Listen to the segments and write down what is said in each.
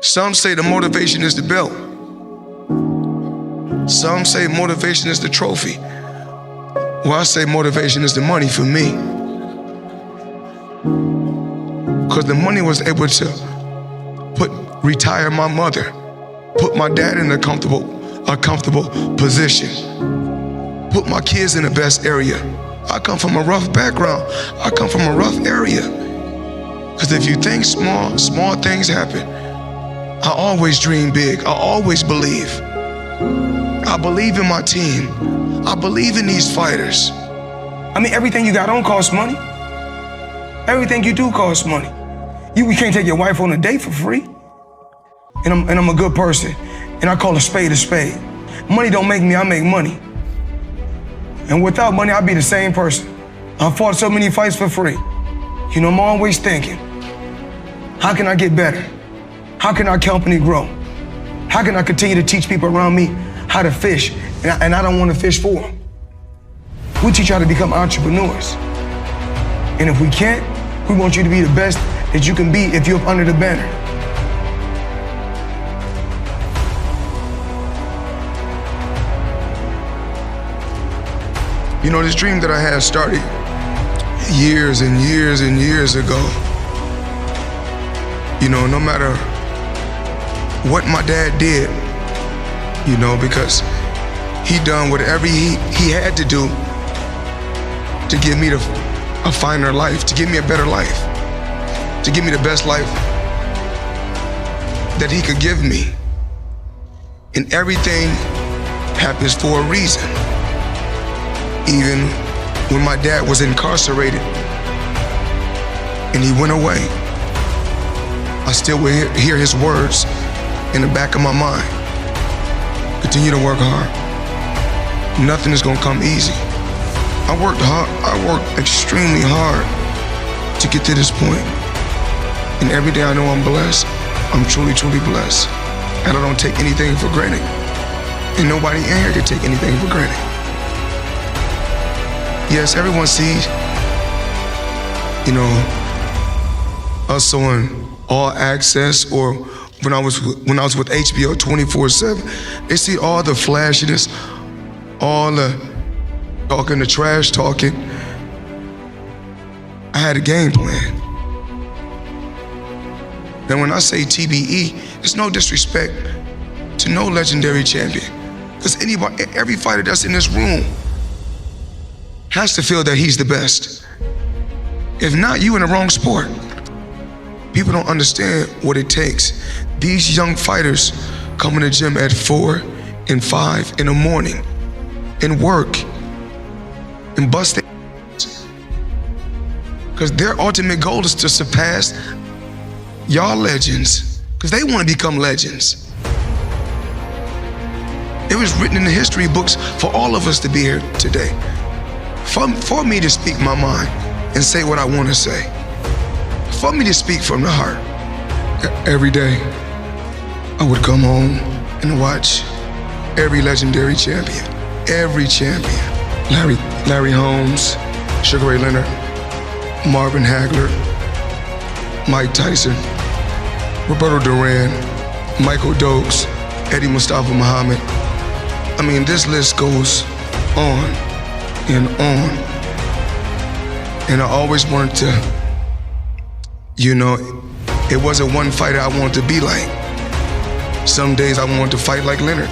Some say the motivation is the belt. Some say motivation is the trophy. Well, I say motivation is the money for me. Because the money was able to retire my mother, put my dad in a comfortable position, put my kids in the best area. I come from a rough background. I come from a rough area. Because if you think small things happen. I always dream big. I always believe. I believe in my team. I believe in these fighters. I mean, everything you got on costs money. Everything you do costs money. You can't take your wife on a date for free. And I'm a good person. And I call a spade a spade. Money don't make me, I make money. And without money, I'd be the same person. I fought so many fights for free. You know, I'm always thinking, how can I get better? How can our company grow? How can I continue to teach people around me how to fish? And I don't want to fish for them. We teach you how to become entrepreneurs. And if we can't, we want you to be the best that you can be if you're up under the banner. You know, this dream that I had started years and years and years ago. You know, no matter what my dad did, you know, because he done whatever he had to do to give me a finer life, to give me a better life, to give me the best life that he could give me. And everything happens for a reason. Even when my dad was incarcerated and he went away, I still will hear his words in the back of my mind. Continue to work hard. Nothing is gonna come easy. I worked hard, I worked extremely hard to get to this point. And every day I know I'm blessed. I'm truly, truly blessed. And I don't take anything for granted. And nobody in here can take anything for granted. Yes, everyone sees, you know, us on All Access, or when I was with HBO 24/7, they see all the flashiness, all the talking, the trash talking. I had a game plan. And when I say TBE, it's no disrespect to no legendary champion, because every fighter that's in this room has to feel that he's the best. If not, you in the wrong sport. People don't understand what it takes. These young fighters come in the gym at 4 and 5 in the morning and work and bust their ass, because their ultimate goal is to surpass y'all legends, because they want to become legends. It was written in the history books for all of us to be here today. For me to speak my mind and say what I want to say. For me to speak from the heart. Every day, I would come home and watch every legendary champion. Every champion. Larry Holmes, Sugar Ray Leonard, Marvin Hagler, Mike Tyson, Roberto Duran, Michael Dokes, Eddie Mustafa Muhammad. I mean, this list goes on and on. And I always wanted to, you know, it wasn't one fighter I wanted to be like. Some days I wanted to fight like Leonard.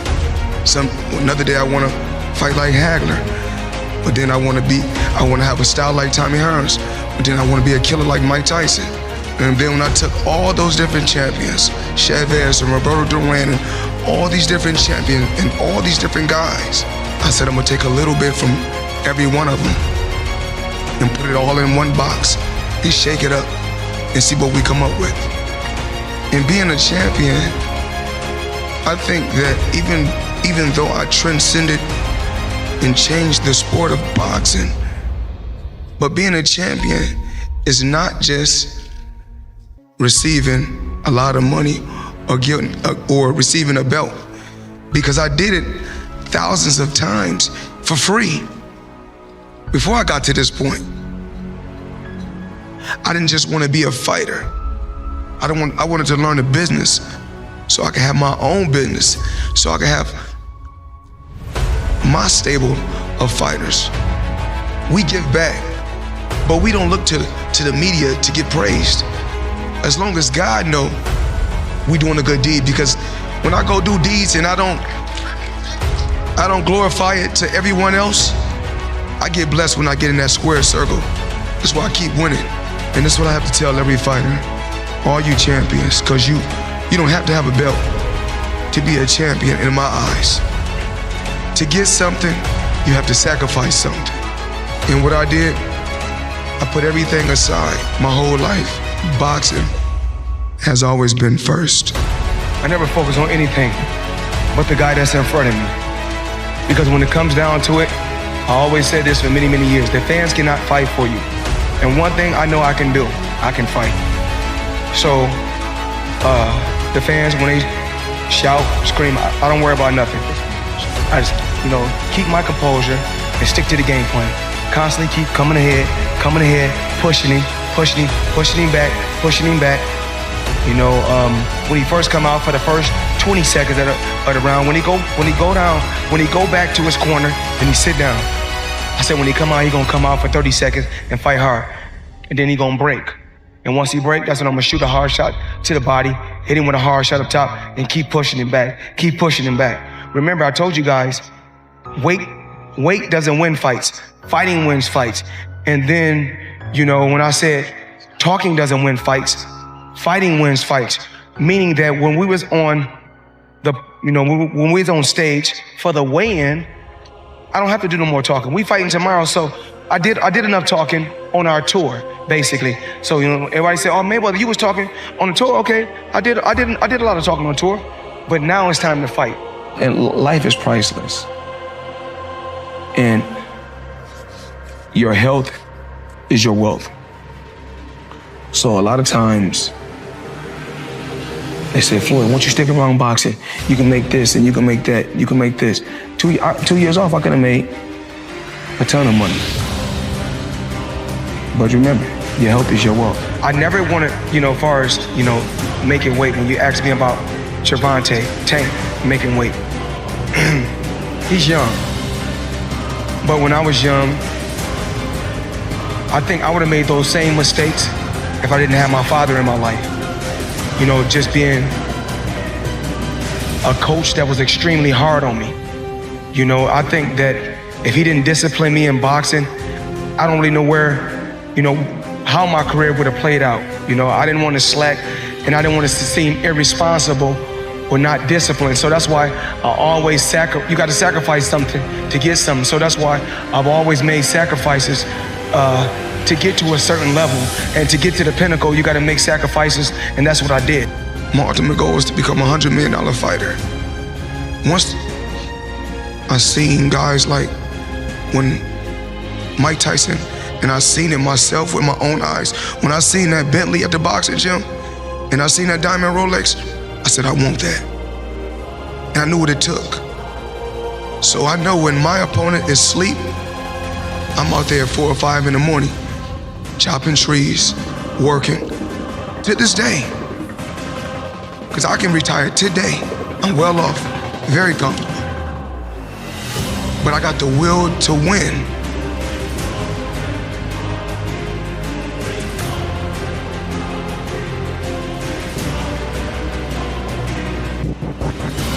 Another day I want to fight like Hagler. But then I want to have a style like Tommy Hearns. But then I want to be a killer like Mike Tyson. And then when I took all those different champions, Chavez and Roberto Duran and all these different champions and all these different guys, I said I'm gonna take a little bit from every one of them and put it all in one box and shake it up and see what we come up with. And being a champion, I think that even though I transcended and changed the sport of boxing, but being a champion is not just receiving a lot of money or receiving a belt, because I did it thousands of times for free before I got to this point. I didn't just want to be a fighter. I wanted to learn the business so I can have my own business, so I can have my stable of fighters. We give back, but we don't look to the media to get praised. As long as God know we doing a good deed, because when I go do deeds and I don't glorify it to everyone else, I get blessed when I get in that square circle. That's why I keep winning. And that's what I have to tell every fighter, all you champions, because you don't have to have a belt to be a champion in my eyes. To get something, you have to sacrifice something. And what I did, I put everything aside my whole life. Boxing has always been first. I never focus on anything but the guy that's in front of me. Because when it comes down to it, I always said this for many, many years, the fans cannot fight for you. And one thing I know I can do, I can fight. So, the fans, when they shout, scream, I don't worry about nothing. I just, keep my composure and stick to the game plan. Constantly keep coming ahead, pushing him back. When he first come out for the first 20 seconds of the round, when he go back to his corner, then he sit down. I said when he come out, he gonna come out for 30 seconds and fight hard. And then he gonna break. And once he break, that's when I'm gonna shoot a hard shot to the body, hit him with a hard shot up top, and keep pushing him back. Remember, I told you guys, weight doesn't win fights. Fighting wins fights. And then, when I said talking doesn't win fights, fighting wins fights. Meaning that when we was on when we was on stage for the weigh-in, I don't have to do no more talking. We fighting tomorrow, so I did enough talking on our tour, basically. So everybody said, "Oh, Mayweather, you was talking on the tour." Okay, I did a lot of talking on tour, but now it's time to fight. And life is priceless, and your health is your wealth. So a lot of times they say, "Floyd, once you stick around boxing, you can make this and you can make that, you can make this." 2 years off, I could have made a ton of money. But remember, your health is your wealth. I never wanted, as far as, making weight, when you asked me about Gervonta Tank making weight. He's young. But when I was young, I think I would have made those same mistakes if I didn't have my father in my life. Just being a coach that was extremely hard on me. I think that if he didn't discipline me in boxing, I don't really know how my career would have played out. I didn't want to slack, and I didn't want to seem irresponsible or not disciplined. So that's why I always you got to sacrifice something to get something. So that's why I've always made sacrifices to get to a certain level. And to get to the pinnacle, you got to make sacrifices, and that's what I did. My ultimate goal is to become a $100 million fighter. Once I seen guys like when Mike Tyson, and I seen it myself with my own eyes. When I seen that Bentley at the boxing gym, and I seen that diamond Rolex, I said, I want that. And I knew what it took. So I know when my opponent is asleep, I'm out there at 4 or 5 in the morning, chopping trees, working, to this day. Because I can retire today. I'm well off, very comfortable. But I got the will to win.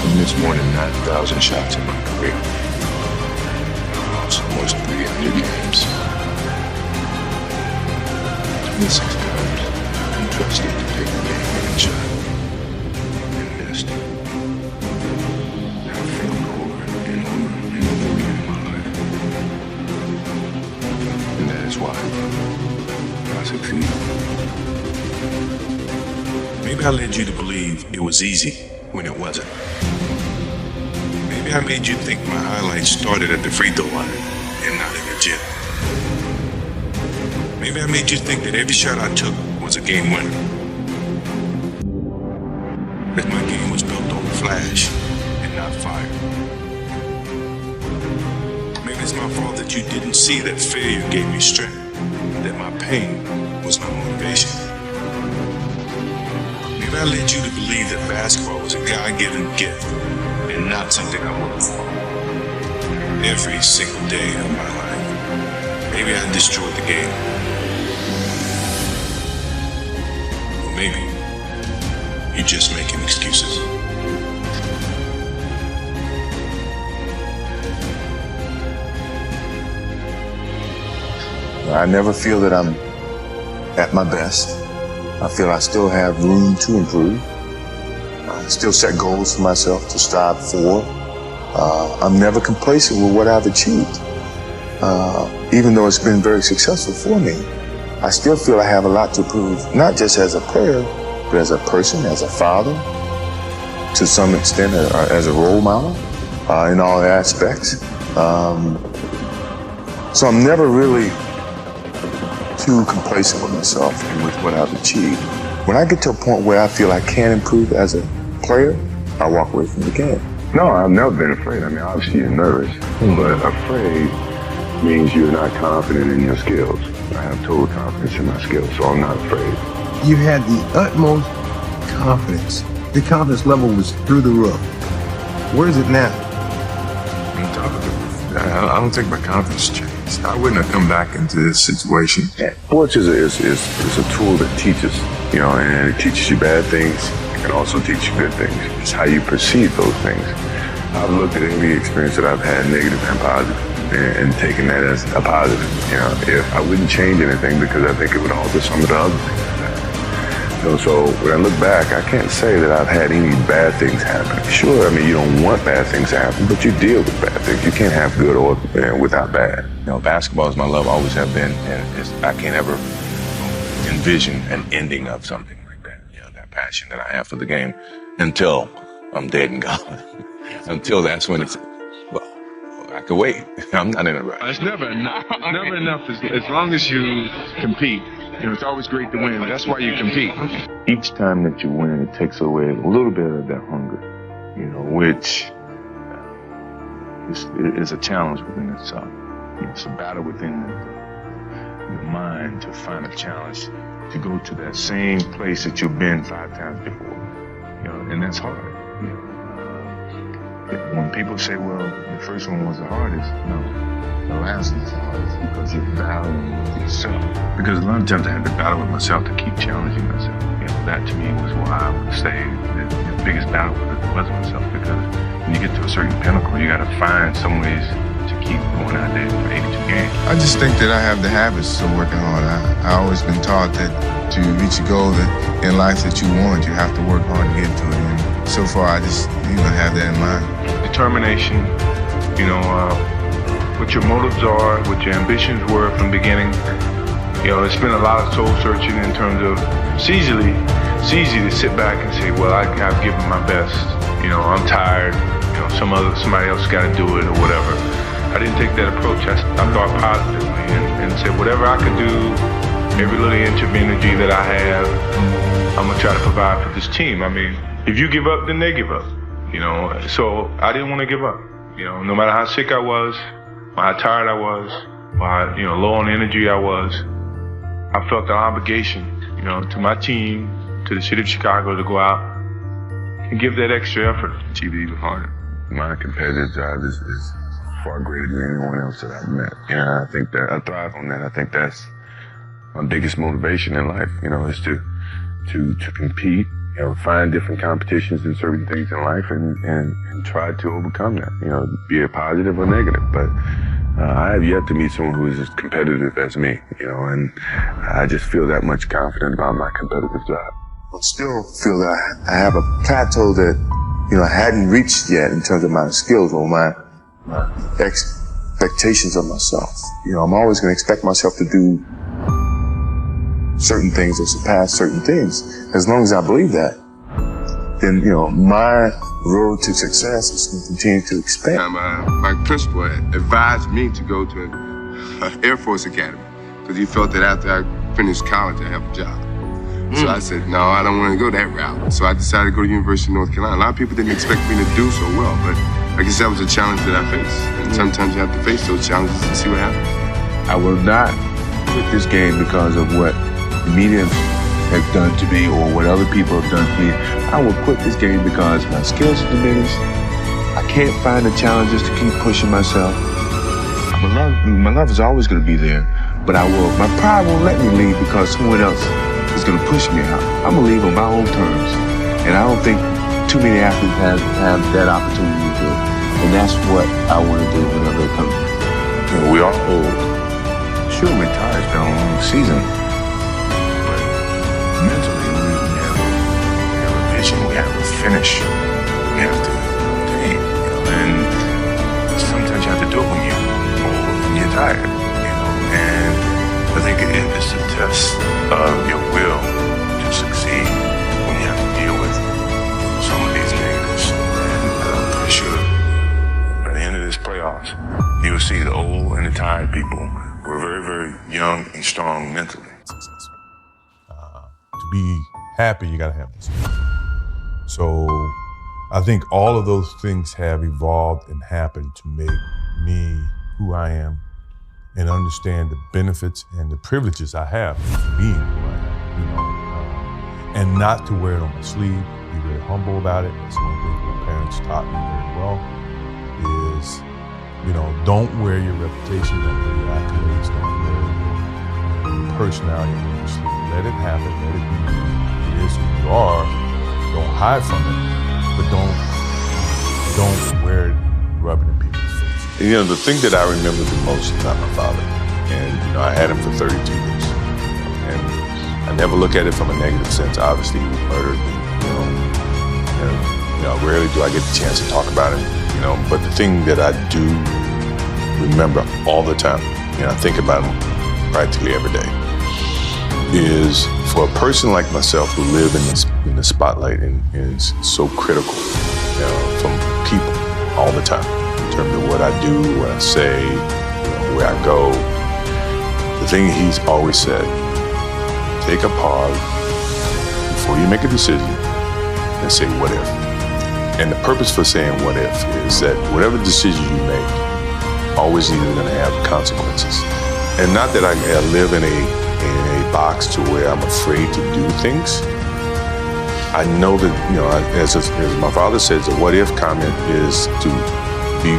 And it's more than 9,000 shots in my career. Lost almost 300 games. 26 times I'm trusted to take a game-winning shot. And missed. I've failed over and over and over again in my life. And that is why I succeed. Maybe I led you to believe it was easy when it wasn't. Maybe I made you think my highlights started at the free throw line and not in the gym. Maybe I made you think that every shot I took was a game winner. That my game was built on flash and not fire. Maybe it's my fault that you didn't see that failure gave me strength, that my pain was my motivation. Maybe I I led you to believe that basketball was a God-given gift and not something I worked for every single day of my life. Maybe I destroyed the game. Or maybe you're just making excuses. I never feel that I'm at my best. I feel I still have room to improve. I still set goals for myself to strive for. I'm never complacent with what I've achieved. Even though it's been very successful for me, I still feel I have a lot to prove, not just as a player, but as a person, as a father, to some extent as a role model in all aspects. So I'm never really too complacent with myself and with what I've achieved. When I get to a point where I feel I can improve as a player, I walk away from the game. No, I've never been afraid. I mean, obviously you're nervous, but afraid means you're not confident in your skills. I have total confidence in my skills, so I'm not afraid. You had the utmost confidence. The confidence level was through the roof. Where is it now? I don't think my confidence changed. I wouldn't have come back into this situation. Sports is a tool that teaches, and it teaches you bad things. It can also teach you good things. It's how you perceive those things. I've looked at any experience that I've had, negative and positive, and taken that as a positive. If I wouldn't change anything because I think it would alter some of the other things I've had. So when I look back, I can't say that I've had any bad things happen. Sure, I mean, you don't want bad things to happen, but you deal with bad things. You can't have good or without bad. Basketball is my love, always have been, and I can't ever envision an ending of something like that. That passion that I have for the game until I'm dead and gone. Until that's when it's, well, I could wait. I'm not in a rush. It's never enough. Never enough as long as you compete. It's always great to win. That's why you compete. Each time that you win, it takes away a little bit of that hunger, which is a challenge within itself. It's a battle within the mind to find a challenge to go to that same place that you've been 5 times before. And that's hard. When people say, well, the first one was the hardest, no. The last is the hardest because you're battling with yourself. Because a lot of times I had to battle with myself to keep challenging myself. That to me was why I would say that the biggest battle was myself. Because when you get to a certain pinnacle, you got to find some ways to keep going out there for 82 games. I just think that I have the habits of working hard. I always been taught that to reach a goal that in life that you want, you have to work hard to get to it. And so far, I just have that in mind. Determination, what your motives are, what your ambitions were from the beginning. It's been a lot of soul searching in terms of it's easy to sit back and say, well, I've given my best. I'm tired. Somebody else got to do it or whatever. I didn't take that approach. I thought positively and said whatever I could do, every little inch of energy that I have, I'm gonna try to provide for this team. I mean, if you give up, then they give up. So I didn't want to give up. No matter how sick I was, or how tired I was, or how low on energy I was, I felt the obligation, to my team, to the city of Chicago, to go out and give that extra effort. Achieve it even harder. My competitive drive is far greater than anyone else that I've met. I think that I thrive on that. I think that's my biggest motivation in life, is to compete, find different competitions in certain things in life and try to overcome that, be it positive or negative. But I have yet to meet someone who is as competitive as me, and I just feel that much confident about my competitive drive. I still feel that I have a plateau that, I hadn't reached yet in terms of my skills or my expectations of myself. I'm always going to expect myself to do certain things or surpass certain things. As long as I believe that, then, my road to success is going to continue to expand. My principal advised me to go to an Air Force Academy because he felt that after I finished college, I'd have a job. So I said, no, I don't want to go that route. So I decided to go to the University of North Carolina. A lot of people didn't expect me to do so well, but I guess that was a challenge that I faced. And sometimes you have to face those challenges and see what happens. I will not quit this game because of what the media have done to me or what other people have done to me, I will quit this game because my skills are diminished. I can't find the challenges to keep pushing myself. My love is always going to be there, but my pride won't let me leave because someone else is going to push me out. I'm going to leave on my own terms, and I don't think too many athletes have that opportunity to do it. And that's what I want to do whenever it comes. You know, we are old. Sure, we're tired. It's been a long season. But mentally, we have a vision. We have a finish. We have to aim. You know, and sometimes you have to do it when you're old, when you're tired. You know, and I think it's a test of your will to succeed when you have to deal with some of these negatives. And I'm pretty sure by the end of this playoffs, you will see the old and the tired people who are very, very young and strong mentally. To be happy, you gotta have this. So I think all of those things have evolved and happened to make me who I am and understand the benefits and the privileges I have for being who I am, you know, and not to wear it on my sleeve, be very humble about it. That's one thing my parents taught me very well is, you know, don't wear your reputation, don't wear your accolades, don't wear your personality on your sleeve. Let it happen, let it be you. It is who you are. Don't hide from it, but don't wear it rubbing in people's faces. You know, the thing that I remember the most about my father, and you know, I had him for 32 years, and I never look at it from a negative sense. Obviously, he was murdered, you know, rarely do I get the chance to talk about him, you know, but the thing that I do remember all the time, and I think about him practically every day, is for a person like myself who live in the spotlight and is so critical, you know, from people all the time in terms of what I do, what I say, you know, where I go. The thing he's always said, take a pause before you make a decision and say what if. And the purpose for saying what if is that whatever decision you make, always either going to have consequences. And not that I live in a box to where I'm afraid to do things. I know that, you know, as my father says, the what if comment is to be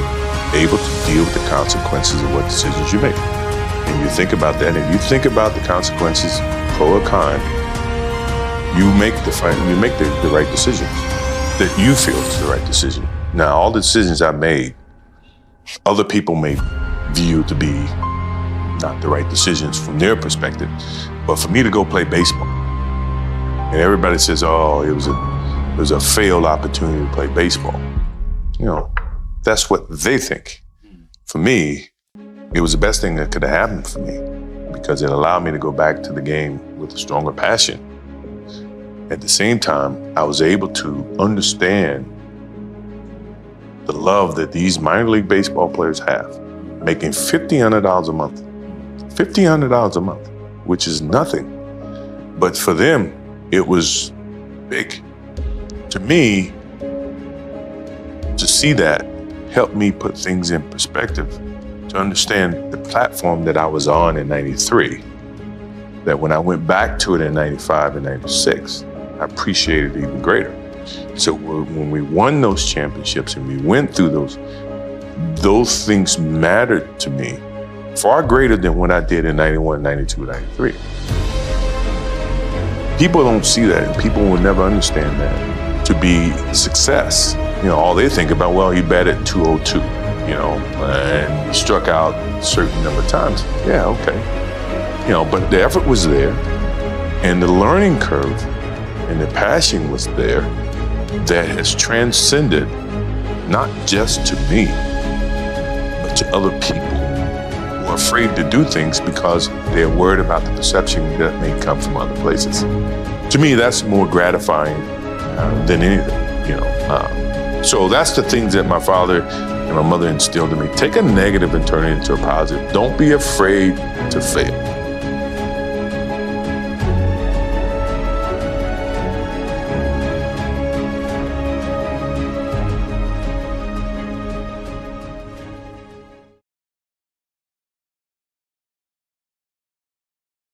able to deal with the consequences of what decisions you make. And you think about that, and you think about the consequences, pro or con, you make the right decisions that you feel is the right decision. Now, all the decisions I made, other people may view to be not the right decisions from their perspective. But for me to go play baseball, and everybody says, oh, it was a failed opportunity to play baseball. You know, that's what they think. For me, it was the best thing that could have happened for me because it allowed me to go back to the game with a stronger passion. At the same time, I was able to understand the love that these minor league baseball players have, making $1,500 a month. $1,500 a month, which is nothing. But for them, it was big. To me, to see that helped me put things in perspective, to understand the platform that I was on in 93, that when I went back to it in 95 and 96, I appreciated it even greater. So when we won those championships and we went through those things mattered to me far greater than what I did in 91, 92, 93. People don't see that, and people will never understand that. To be success, you know, all they think about, well, he batted 202, you know, and he struck out a certain number of times. Yeah, okay. You know, but the effort was there, and the learning curve and the passion was there that has transcended not just to me, but to other people who are afraid to do things because they're worried about the perception that may come from other places. To me, that's more gratifying than anything, you know. So that's the things that my father and my mother instilled in me. Take a negative and turn it into a positive. Don't be afraid to fail.